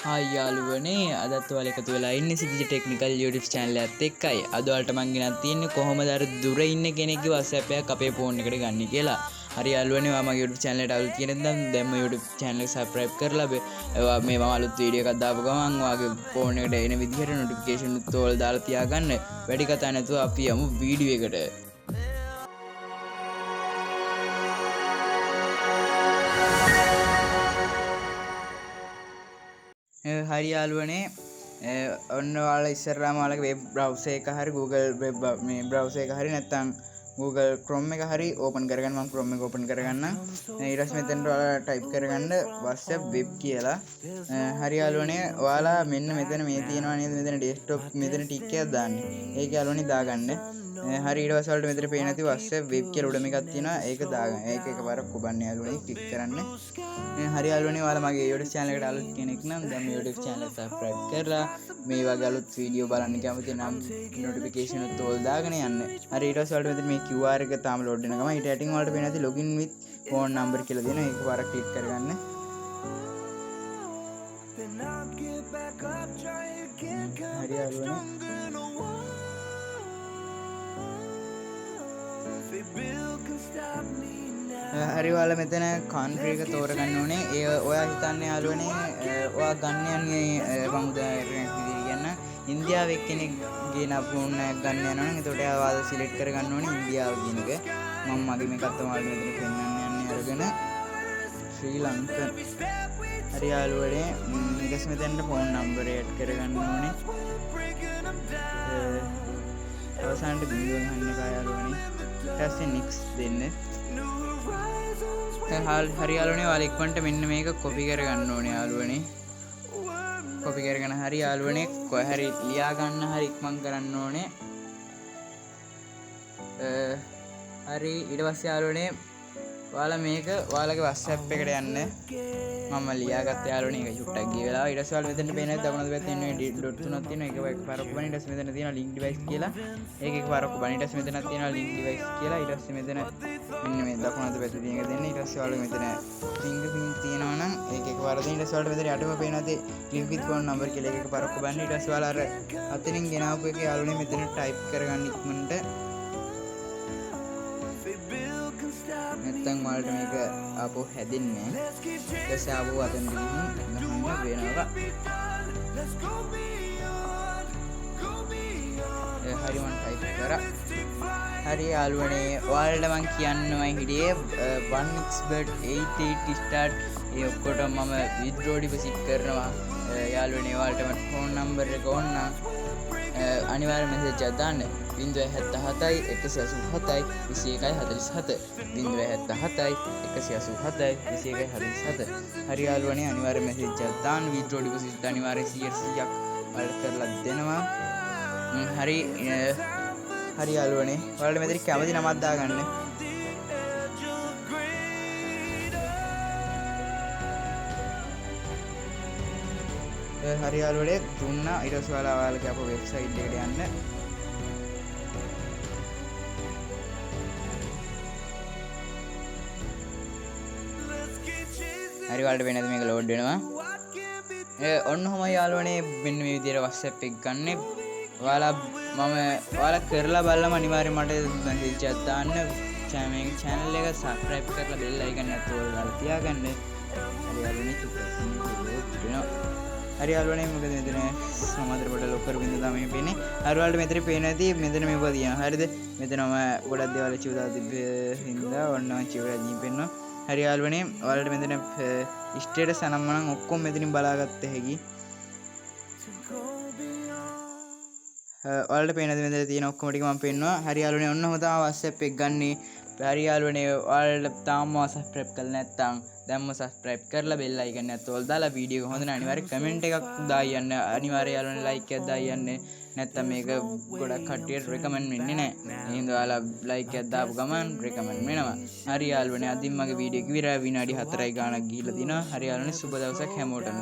Hi යාළුවනේ අදත් ඔයාලා එකතු වෙලා ඉන්නේ සිද්ධි ටෙක්නිකල් YouTube channel එකත් එක්කයි. අද ඔයාලට මම ගෙනත් තියෙන්නේ කොහොමද අර දුර ඉන්න කෙනෙක්ගේ WhatsApp එකක් අපේ ෆෝන් එකට ගන්න කියලා. හරි යාළුවනේ ඔයා මගේ YouTube channel එකට අලුත් කෙනෙක් නම් දැන්ම YouTube channel එක subscribe කරලා මේ මම අලුත් වීඩියෝ එකක් දාපු ගමන් ඔයාගේ ෆෝන් එකට එන විදිහට notification උත් ඕල් දාලා තියාගන්න. වැඩි කතා නැතුව අපි යමු වීඩියෝ එකට. හරි යාළුවනේ ඔන්න ඔයාලා ඉස්සරලාම ඔයාලගේ වෙබ් බ්‍රවුසර් එක හරි Google වෙබ් මේ බ්‍රවුසර් එක හරි නැත්නම් Google Chrome එක හරි ඕපන් කරගන්න. මම Chrome එක ඕපන් කරගන්නම්. ඊට පස්සේ මෙතනට ඔයාලා ටයිප් කරගන්න WhatsApp web කියලා. හරි යාළුවනේ ඔයාලා මෙන්න මෙතන මේ තියෙනවා නේද මෙතන desktop මෙතන ටික් එකක් දාන්නේ. ඒක යාළුවනේ දාගන්න. හරි ඊට පස්සේ ඔයාලට මෙතන පේන නැති WhatsApp web කියලා උඩ එකක් තියෙනවා. ඒක දාගන්න. ඒක එකපාරක් කොබන්න යාළුවනේ ක්ලික් කරන්න. හරි යාළුවනේ ඔයාලා මගේ YouTube channel එකට අලුත් කෙනෙක් නම් දැන් මේ YouTube channel එක subscribe කරලා මේ වගේ අලුත් වීඩියෝ බලන්න කැමති නම් notification උත් ඕල් දාගෙන යන්න. හරි ඊට පස්සේ ඔයාලට මෙතන මේ QR එක තාම load වෙන ගමන් ඊට යටින් ඔයාලට පේන නැති login with phone number කියලා දෙනවා. ඒක පාරක් ක්ලික් කරගන්න. හරි යාළුවනේ හරි ඔයාලා මෙතන country එක තෝරගන්න ඕනේ. ඒ ඔයා හිතන්නේ යාළුවනේ ඔයා ගන්න යන්නේ මම උදාහරණයක් විදිහට කියන්න ඉන්දියාවේ කෙනෙක්ගේ නපුන් ගන්න යනවා නම් එතකොට ඔයාලා සිලෙක්ට් කරගන්න ඕනේ ඉන්දියාව කියන එක. මම මගේ මේකත් ඔයාලට මෙතන පෙන්නන්න යන්නේ අරගෙන ශ්‍රී ලංකන්. හරි යාළුවනේ ඊට මෙතනට ෆෝන් නම්බර් ඇඩ් කරගන්න ඕනේ. අවසානට බිඳුව ගන්න එපා යාළුවනේ. ඊට පස්සේ next දෙන්න. හරි යාළුවනේ ඔයාලා ඉක්මනට මෙන්න මේක කොපි කරගන්න ඕනේ යාළුවනේ. කොපි කරගෙන හරි යාළුවනේ කොහේ හරි ලියා ගන්න හරි ඉක්මන් කරන්න ඕනේ. හරි ඊට පස්සේ යාළුවනේ ඔයාලා මේක ඔයාලගේ WhatsApp එකට යන්න. මම ලියාගත්ත යාළුවනේ ඒක චුට්ටක් ගිය වෙලාව. ඊට පස්සේ ඔයාලා මෙතන පේන දකුණු පැත්තේ ඉන්නේ ඩොට් තුනක් තියෙනවා. ඒක එකපාරක් ඔබන ඊට පස්සේ මෙතන තියෙනවා link device කියලා. ඒක එකපාරක් ඔබන ඊට පස්සේ මෙතන තියෙනවා link device කියලා. ඊට පස්සේ මෙතන මෙන්න මේ දකුණු පැත්තේ තියෙන එක දෙන්න. ඊට පස්සේ ඔයාලා මෙතන fingerprint තියෙනවා නම් ඒක එකපාරක් දෙන්න. ඊට පස්සේ ඔයාලා මෙතන යටම පේනවා තේ link with phone number කියලා. ඒක එකපාරක් ඔබන්න. ඊට පස්සේ ඔයාලා අර අතනින් ගෙනාවු එක යාළුවනේ මෙතන type කරගන්න ඉක්මනට. නැත්තම් වලට මේක ආපහු හැදෙන්නේ නැහැ. ඊට පස්සේ ආපහු අතෙන් ගිහින් ගහන්න වෙනවා. හරි මම ටයිප් කරා. හරි යාළුවනේ ඔයාලට මම කියන්නමයි හිටියේ 1xbet 88 start ඒ ඔක්කොටම මම withdraw deposit කරනවා. යාළුවනේ ඔයාලට මට phone number එක ඕන නම් අනිවාර්ය message එකක් දාන්න. 077 187 2147 077 187 2147. හරි යාළුවනේ අනිවාර්ය message එකක් දාන්න. withdraw deposit අනිවාර්ය 100ක් ඔයාලට කරලා දෙනවා. හරි යාළුවනේ ඔයාලට මෙතන කැමති නමක් දාගන්න. හරි යාළුවනේ දුන්නා. ඊට පස්සේ ඔයාලගේ අපේ වෙබ්සයිට් එකට යන්න. හරි ඔයාලට වෙනද මේක ලෝඩ් වෙනවා. ඔන්න ඔහොම යාළුවනේ මෙන්න මේ විදිහට WhatsApp එක ගන්න. ඔයාලා කරලා බලලා අනිවාර්යයෙන් මට message එකක් දාන්න. මේ channel එක subscribe කරලා bell icon එකත් ඔයාලා තියාගන්න. හරි යාළුවනේ චුට්ටක් වෙනවා. හරි යාළුවනේ මොකද මෙතන සමාදර පොඩ ලොක් කරගෙන තමයි පේන්නේ. හරි ඔයාලට මෙතන පේන ඇති මෙතන මේක තියෙනවා. හරිද? මෙතනම ගොඩක් දේවල් චිවදා තිබ්බින්දා ඔන්න චිවදා දීපෙන්නවා. හරි යාළුවනේ ඔයාලට මෙතන ස්ටේටස් අනම්මනම් ඔක්කොම මෙතනින් බලාගත්ත හැකි. ඔයාලට පේනද මෙතන තියෙන ඔක්කොම ටික මම පෙන්නවා. හරි යාළුවනේ ඔන්න ඔහොම තමයි WhatsApp එක ගන්නේ. හරි යාළුවනේ ඔයාලට තාම subscribe කරලා නැත්නම් දැන්ම subscribe කරලා bell icon එකත් ඕල් දාලා වීඩියෝ එක හොඳ නම් අනිවාර්යෙන් comment එකක් දාන්න. අනිවාර්යෙන් යාළුවනේ like එකක් දාන්න. නැත්නම් මේක ගොඩක් කට්ටියට recommend වෙන්නේ නැහැ. එහෙනම් ඔයාලා like එකක් දාපු ගමන් recommend වෙනවා. හරි යාළුවනේ අදින් මගේ වීඩියෝ එක විතර විනාඩි 4යි ගාණක් ගිහිල්ලා තිනවා. හරි යාළුවනේ සුබ දවසක් හැමෝටම.